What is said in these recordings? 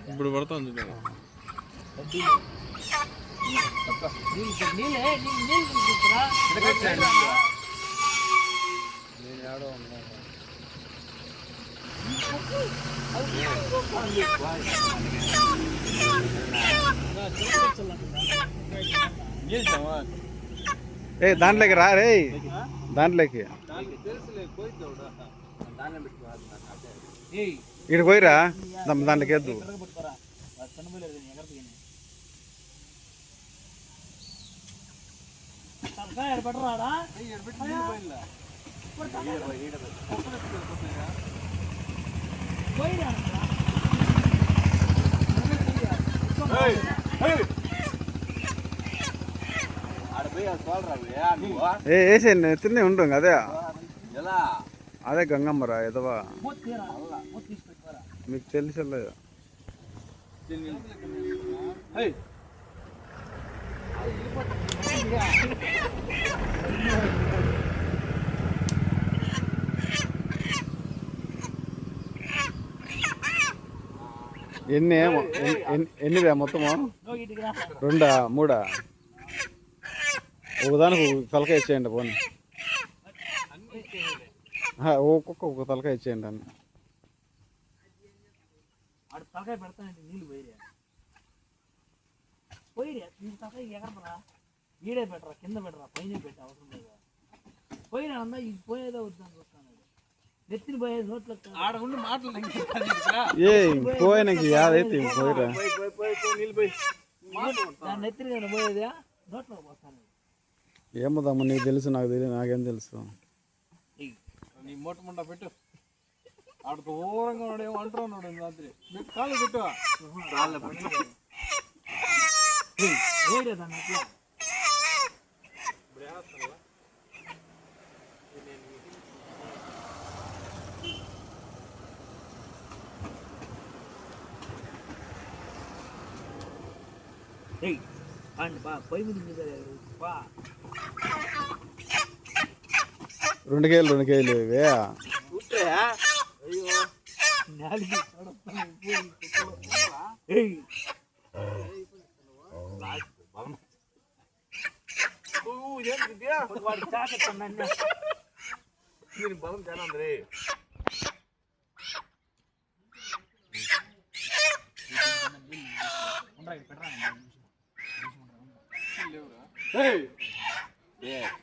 ఇప్పుడు పడుతుంది ఏ దాంట్లోకి రా రే దాంట్లోకి ఇక్కడ పోయిరా దాంట్లోకి వద్దు వేసే తిన్నే ఉంటాం అదే అదే గంగమ్మరా ఎదవా మీకు తెలుసలేదు ఎన్నిదా మొత్తము రెండా మూడా ఒకదానికి తలకాయ ఇచ్చేయండి పోనీ ఒక్కొక్క ఒక తలకాయ ఇచ్చేయండి అన్న తలకాయ పెడతానండి నీళ్ళు పోయిరా తలకాయ ఎగరపరా ఈడే పెట్టరా కింద పెట్టరా పైన పెట్ట అవసరం లేదా పోయినా అన్న ఇది పోయేదే వద్దానికి వస్తాను నెత్తిని పోయేది నోట్లో ఆడకుండా మాటలు పోయినకి యాదైతే పోయిరా నెత్తిని కానీ పోయేదా నోట్లో పోస్తాను ఏమోదమ్మా నీకు తెలుసు నాకు తెలియదు నాకేం తెలుసు నీ మూట ముండ పెట్టు ఆడ దూరంగా ఉన్నాడు ఏమో అంటున్నాడు రాత్రి మీకు కాళ్ళు పెట్టు దాన్ని ఎట్లా పొయ్యి మీద రెండు కేజీలు ఇవే బలం చాలా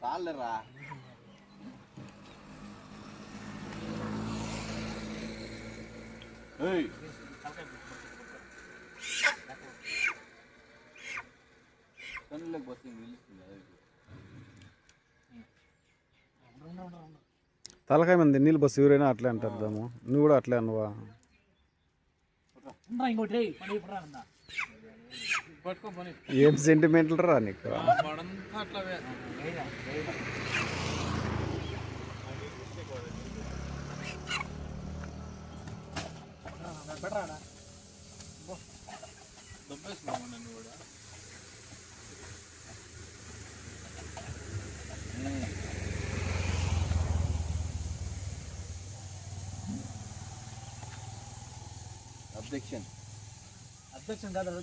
కాళ్ళరా తలకాయ మంది నీళ్ళు బస్సు ఎవరైనా అట్లే అంటారు నువ్వు కూడా అట్లే అన్నవా ఏం సెంటిమెంటల్ రా నీకు అబ్జెక్షన్ కాదు